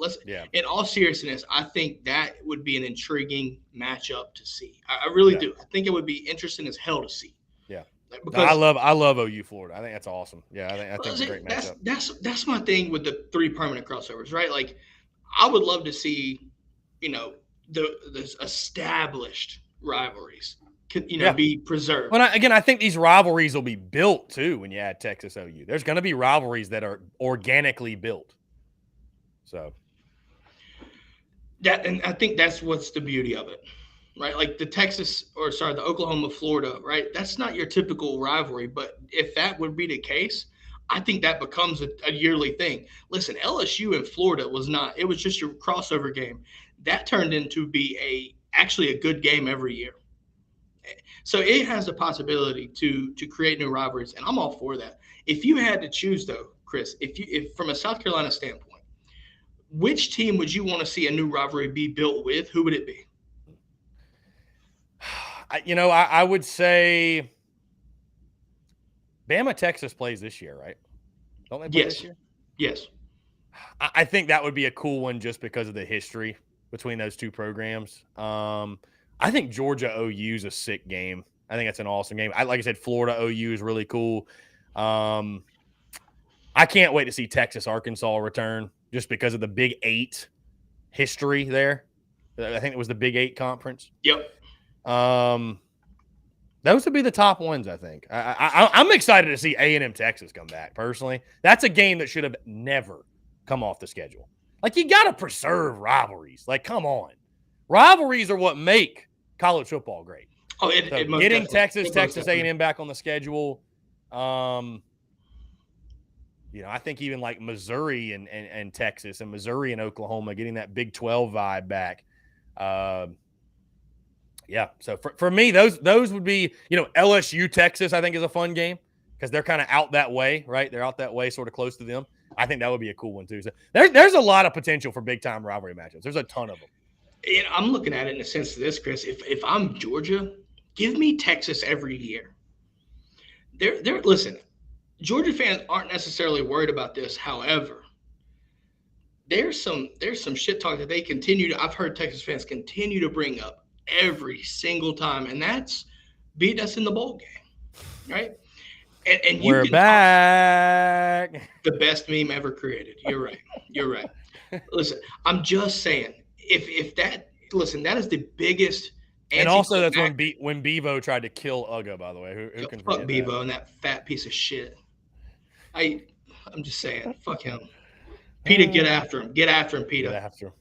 In all seriousness, I think that would be an intriguing matchup to see. I really do. I think it would be interesting as hell to see. Yeah. Because I love OU Florida. I think that's awesome. Yeah, I think it's a great matchup. That's my thing with the three permanent crossovers, right? Like, I would love to see, the established rivalries, be preserved. Well, again, I think these rivalries will be built too when you add Texas OU. There's going to be rivalries that are organically built. So and I think that's what's the beauty of it. Right, like the Oklahoma, Florida, right? That's not your typical rivalry, but if that would be the case, I think that becomes a yearly thing. Listen, LSU and Florida was not; it was just your crossover game. That turned into be actually a good game every year. So it has the possibility to create new rivalries, and I'm all for that. If you had to choose, though, Chris, if from a South Carolina standpoint, which team would you want to see a new rivalry be built with? Who would it be? I would say Bama, Texas plays this year, right? Don't they play this year? Yes. I think that would be a cool one just because of the history between those two programs. I think Georgia OU is a sick game. I think that's an awesome game. Like I said, Florida OU is really cool. I can't wait to see Texas Arkansas return just because of the Big 8 history there. I think it was the Big 8 conference. Yep. Those would be the top ones, I think. I'm excited to see A&M Texas come back, personally. That's a game that should have never come off the schedule. Like, you got to preserve rivalries. Like, come on. Rivalries are what make college football great. Oh, getting Texas A&M back on the schedule. I think even like Missouri and Texas and Missouri and Oklahoma, getting that Big 12 vibe back. Yeah, so for me, those would be, LSU, Texas, I think is a fun game because they're kind of out that way, right? They're out that way, sort of close to them. I think that would be a cool one too. So there's a lot of potential for big-time rivalry matchups. There's a ton of them. And I'm looking at it in the sense of this, Chris. If I'm Georgia, give me Texas every year. Listen, Georgia fans aren't necessarily worried about this. However, there's some shit talk that they continue to. I've heard Texas fans continue to bring up every single time, and that's beat us in the bowl game, right? And we're back. The best meme ever created. You're right. Listen, I'm just saying, that is the biggest. And also, that's when Bevo tried to kill Uga. By the way, who can fuck Bevo and that fat piece of shit. I'm just saying, fuck him. Peter, get after him. Get after him, Peter. Get after him.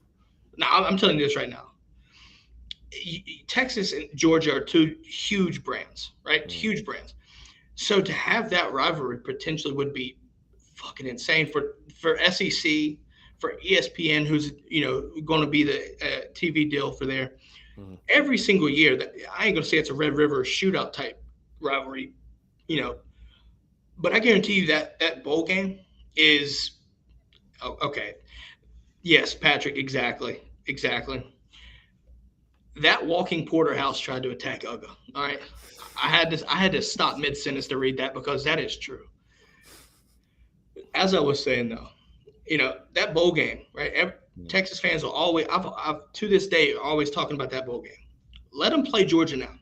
Now, I'm telling you this right now. Texas and Georgia are two huge brands, right? Mm-hmm. Huge brands. So to have that rivalry potentially would be fucking insane for SEC, for ESPN, who's going to be the TV deal for there. Mm-hmm. Every single year, that I ain't gonna say it's a Red River shootout type rivalry, you know, but I guarantee you that that bowl game is okay. Yes, Patrick, exactly, exactly. That walking porterhouse tried to attack Uga. All right, I had to stop mid sentence to read that because that is true. As I was saying though, that bowl game, right? Mm. Texas fans will always, I've to this day always talking about that bowl game. Let them play Georgia now.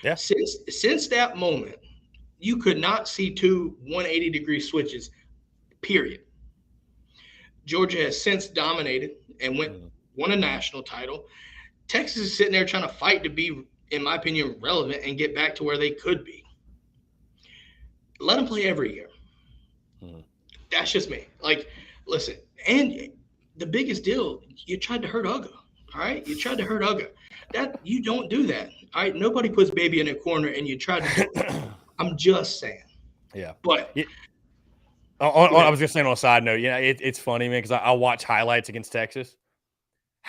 Yeah. Since that moment, you could not see two 180-degree switches. Period. Georgia has since dominated and Mm. won a national title. Texas is sitting there trying to fight to be, in my opinion, relevant and get back to where they could be. Let them play every year. Mm. That's just me. Like, listen, and the biggest deal, you tried to hurt Uga. All right, you tried to hurt Uga. That you don't do that. All right, nobody puts baby in a corner and you tried to do it. I'm just saying. Yeah. But Yeah. go I ahead. was just saying on a side note, it's funny, man, because I watch highlights against Texas.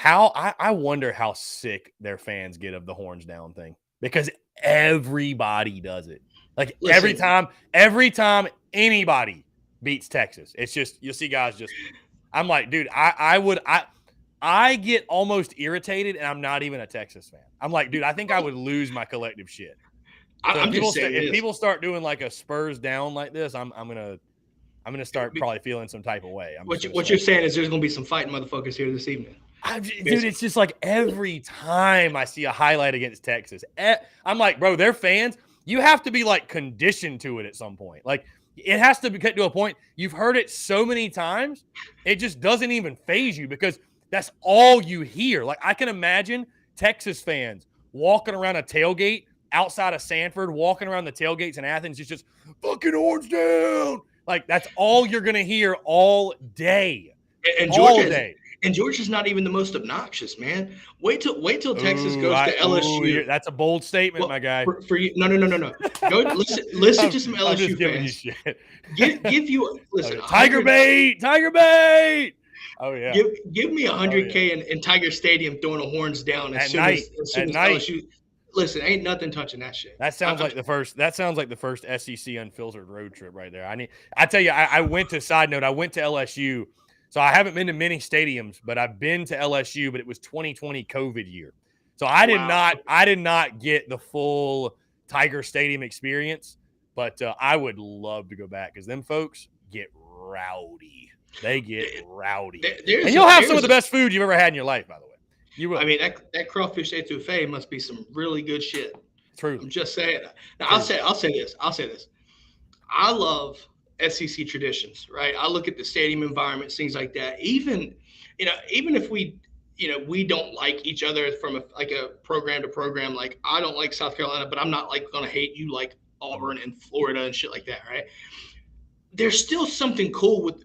I wonder how sick their fans get of the horns down thing because everybody does it. Like Listen, every time anybody beats Texas, it's just you'll see guys just. I'm like, dude, I get almost irritated, and I'm not even a Texas fan. I'm like, dude, I think I would lose my collective shit. So I'm just saying if this. people start doing like a Spurs down like this, I'm gonna start probably feeling some type of way. I'm just gonna What you're say, saying is there's going to be some fighting motherfuckers here this evening. dude, it's just like every time I see a highlight against Texas, I'm like, bro, they're fans. You have to be like conditioned to it at some point. Like it has to get to a point you've heard it so many times, it just doesn't even phase you because that's all you hear. Like I can imagine Texas fans walking around a tailgate outside of Sanford, walking around the tailgates in Athens, just fucking horns down. Like that's all you're gonna hear all day, And all Georgia is, day. and Georgia's not even the most obnoxious, man. Wait till Texas goes to LSU. That's a bold statement, my Well, guy. for you, no. Go listen I'm, to some I'm LSU just giving you fans. shit. Give you Oh, listen yeah. a Tiger hundred. bait, Tiger bait. Oh yeah, Give me a oh hundred yeah. K in Tiger Stadium throwing the horns down At night, as at soon as night. LSU. Listen, ain't nothing touching that shit. That sounds like the first. That sounds like the first SEC unfiltered road trip right there. I tell you, I went to side note. I went to LSU, so I haven't been to many stadiums, but I've been to LSU. But it was 2020 COVID year, so Wow. I did not get the full Tiger Stadium experience. But I would love to go back because them folks get rowdy. They get rowdy, and you'll have some of the best food you've ever had in your life. By the way, you will. I mean that crawfish etouffee must be some really good shit. I'm Truly, just saying. Now truly. I'll say this. I love SEC traditions, right? I look at the stadium environments, things like that. Even if we don't like each other from a program to program. Like I don't like South Carolina, but I'm not like gonna hate you like Mm. Auburn and Florida and shit like that, right? There's still something cool with,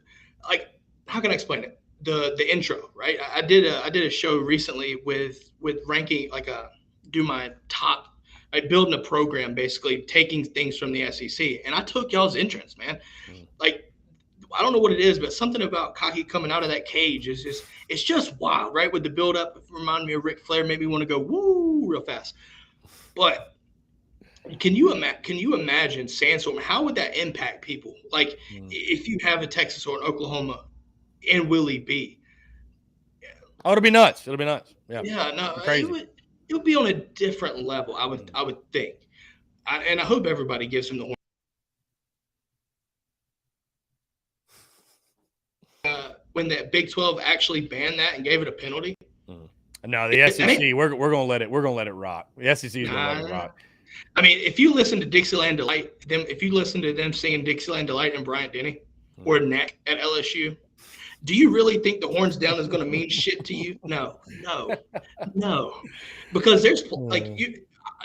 like, how can I explain it? The intro, right? I did a show recently with ranking like a do my top, like building a program, basically taking things from the SEC, and I took y'all's entrance, man. Mm. Like I don't know what it is, but something about Cocky coming out of that cage is just it's just wild, right? With the build up, it reminded me of Ric Flair, made me want to go woo real fast. But can you imagine Sandstorm? How would that impact people? Like Mm. if you have a Texas or an Oklahoma in Willie B. Oh, it'll be nuts. It'll be nuts. Yeah, Yeah, no, be crazy. it would be on a different level. Mm. I would think, and I hope everybody gives him the horn. When that Big 12 actually banned that and gave it a penalty. Mm. No, the SEC. We're gonna let it. We're gonna let it rock. The SEC is gonna let it rock. I mean, if you listen to Dixieland Delight, if you listen to them singing Dixieland Delight and Bryant Denny or Neck at LSU, do you really think the horns down is going to mean shit to you? No, because there's like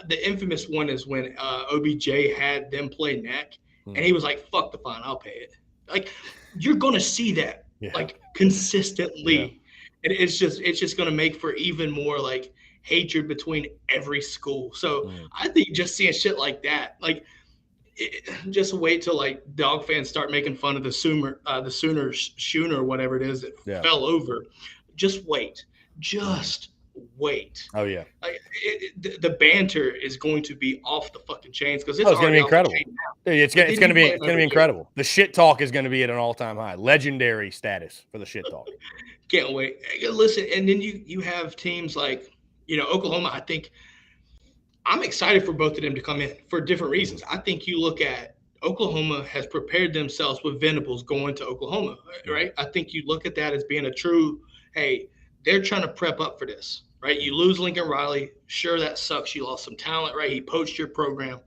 the infamous one is when OBJ had them play Neck, and he was like, "Fuck the fine, I'll pay it." Like you're going to see that like consistently, and it's just going to make for even more like hatred between every school. So I think just seeing shit like that, like just wait till like dog fans start making fun of the Sooners schooner or whatever it is that fell over. Just wait, just wait. Oh yeah. Like the banter is going to be off the fucking chains because Oh, it's it's going to already be off the incredible. chain now. It's Like going they it's going to didn't be play it's going to another be year. incredible. The shit talk is going to be at an all-time high. Legendary status for the shit talk. Can't wait. Listen, and then you have teams like Oklahoma. I think I'm excited for both of them to come in for different Mhm. reasons. I think you look at Oklahoma has prepared themselves with Venables going to Oklahoma, Mhm. right? I think you look at that as being a true, hey, they're trying to prep up for this, right? You Mhm. lose Lincoln Riley, sure that sucks. You lost some talent, right? He poached your program,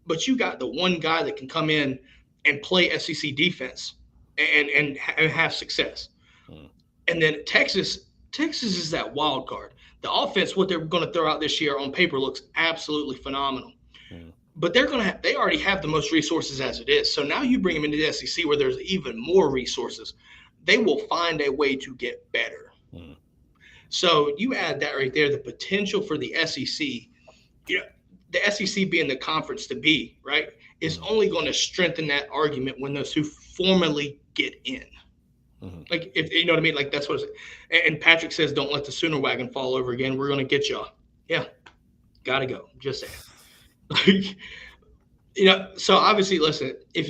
but you got the one guy that can come in and play SEC defense and have success. Mhm. And then Texas is that wild card. The offense, what they're going to throw out this year on paper looks absolutely phenomenal. Mhm. But they already have the most resources as it is. So now you bring them into the SEC where there's even more resources. They will find a way to get better. Mhm. So you add that right there, the potential for the SEC, you know, the SEC being the conference to be, right, is Mhm. only going to strengthen that argument when those who formally get in. Mhm. Like if you know what I mean, like that's what. And Patrick says, "Don't let the Sooner wagon fall over again. We're gonna get y'all." Yeah, gotta go. Just saying. Like, so obviously, listen, if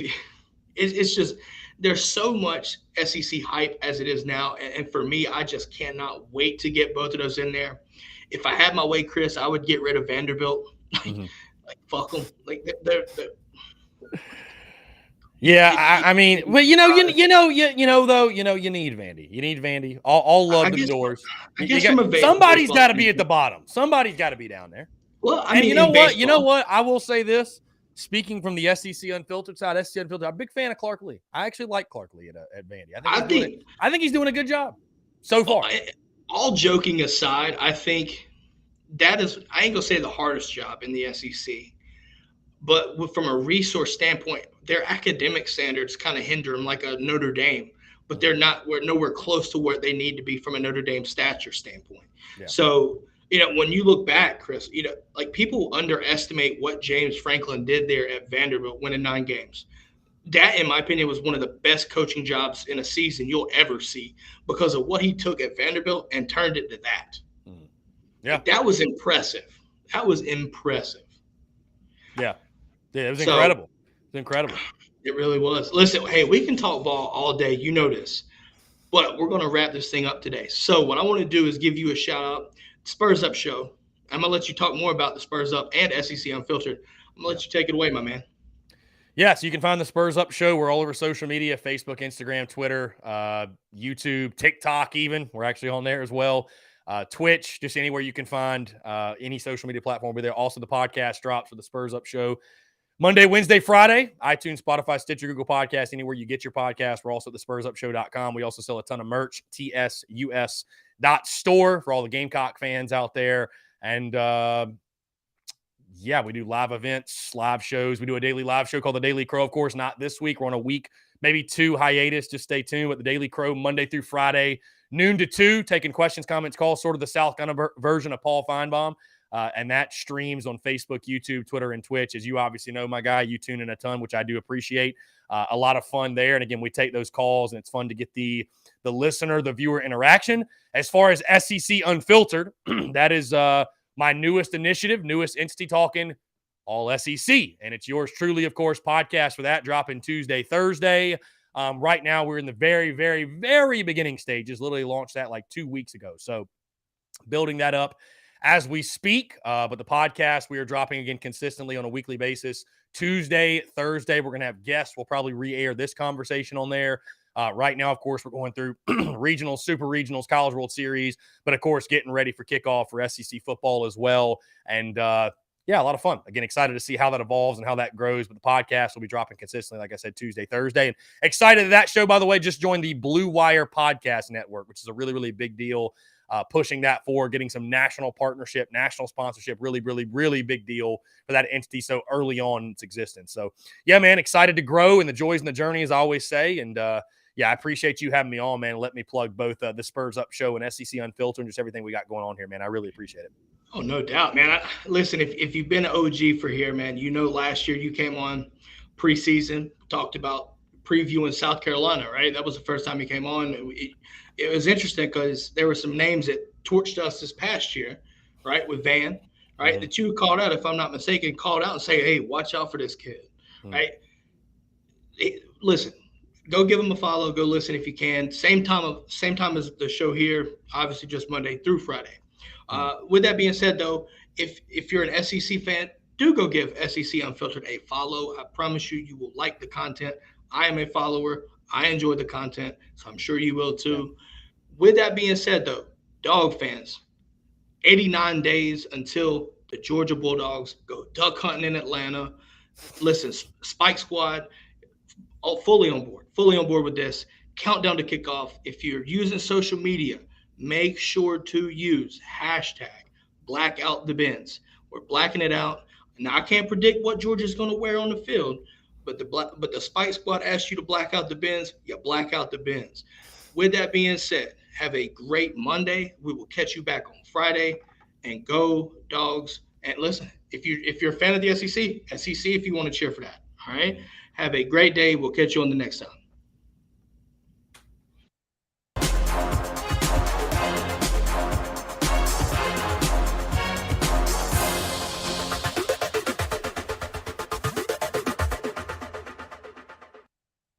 it's just there's so much SEC hype as it is now, and for me, I just cannot wait to get both of those in there. If I had my way, Chris, I would get rid of Vanderbilt. Like, Mhm. like fuck them. Like they're Yeah, it, I mean, but you need Vandy. You need Vandy. All I love to the guess doors. I You guess got from a Vandy somebody's baseball got to be at the standpoint. bottom. Somebody's got to be down there. Well, I And mean, in what? You know baseball, what? I will say this. Speaking from the SEC Unfiltered side, SEC Unfiltered, I'm a big fan of Clark Lee. I actually like Clark Lee at Vandy. I think I he's doing it. think I think he's doing a good job so far. all joking aside, I think that is, I ain't gonna say the hardest job in the SEC, but from a resource standpoint, their academic standards kind of hinder them like a Notre Dame, but Mhm. we're nowhere close to where they need to be from a Notre Dame stature standpoint. Yeah. So, when you look back, Chris, like people underestimate what James Franklin did there at Vanderbilt, winning 9 games. That, in my opinion, was one of the best coaching jobs in a season you'll ever see because of what he took at Vanderbilt and turned it to that. Mhm. Yeah. Like that was impressive. That was impressive. Yeah. Yeah. It was So incredible. It was incredible. it really was. Listen, hey, we can talk ball all day. You know this, but we're going to wrap this thing up today. So what I want to do is give you a shout out, Spurs Up Show. I'm gonna let you talk more about the Spurs Up and SEC Unfiltered. I'm gonna Yeah. let you take it away, my man. Yeah, so you can find the Spurs Up Show. We're all over social media: Facebook, Instagram, Twitter, YouTube, TikTok. Even we're actually on there as well. Twitch, just anywhere you can find any social media platform. We're there. Also, the podcast drops for the Spurs Up Show Monday, Wednesday, Friday. iTunes, Spotify, Stitcher, Google Podcast, anywhere you get your podcast. We're also at thespursupshow.com. We also sell a ton of merch. TSUS.store for all the Gamecock fans out there. And yeah, we do live events, live shows. We do a daily live show called The Daily Crow. Of course, not this week. We're on a week, maybe 2 hiatus. Just stay tuned with The Daily Crow Monday through Friday, noon to 2, taking questions, comments, calls, sort of the South Carolina version of Paul Feinbaum. And that streams on Facebook, YouTube, Twitter, and Twitch. As you obviously know, my guy, you tune in a ton, which I do appreciate. A lot of fun there. And again, we take those calls, and it's fun to get the listener, the viewer interaction. As far as SEC Unfiltered, that is my newest initiative, newest entity talking all SEC. And it's yours truly, of course, podcast for that, dropping Tuesday, Thursday. Right now, we're in the very, very, very beginning stages. Literally launched that like 2 weeks ago. So building that up as we speak. But the podcast, we are dropping again consistently on a weekly basis. Tuesday, Thursday, we're going to have guests. We'll probably re-air this conversation on there. Right now, of course, we're going through regionals, super regionals, College World Series, but of course, getting ready for kickoff for SEC football as well. And yeah, a lot of fun. Again, excited to see how that evolves and how that grows. But the podcast will be dropping consistently, like I said, Tuesday, Thursday. And excited that show, by the way, just joined the Blue Wire Podcast Network, which is a really, really big deal. Pushing that forward, getting some national partnership, national sponsorship, really, really, really big deal for that entity so early on in its existence. So, yeah, man, excited to grow and the joys and the journey, as I always say. And, yeah, I appreciate you having me on, man. Let me plug both the Spurs Up Show and SEC Unfiltered and just everything we got going on here, man. I really appreciate it. Oh, no doubt, man. Listen, if you've been an OG for here, man, last year you came on preseason, talked about previewing South Carolina, right? That was the first time you came on. It was interesting because there were some names that torched us this past year, right, with Van, right, Mm-hmm. that you called out, if I'm not mistaken, called out and say, hey, watch out for this kid, Mm-hmm. right? Listen, go give him a follow. Go listen if you can. Same time as the show here. Obviously, just Monday through Friday. With that being said, though, if you're an SEC fan, do go give SEC Unfiltered a follow. I promise you, you will like the content. I am a follower. I enjoy the content, so I'm sure you will Yeah. too. With that being said, though, dog fans, 89 days until the Georgia Bulldogs go duck hunting in Atlanta. Listen, Spike Squad, fully on board with this. Countdown to kickoff. If you're using social media, make sure to use hashtag blackout the bins. We're blacking it out. Now I can't predict what Georgia's going to wear on the field, but the Spike Squad asks you to black out the bins. You black out the bins. With that being said, have a great Monday. We will catch you back on Friday, and go dogs. And listen, if you're a fan of the SEC, SEC if you want to cheer for that. All right. Mm-hmm. Have a great day. We'll catch you on the next time.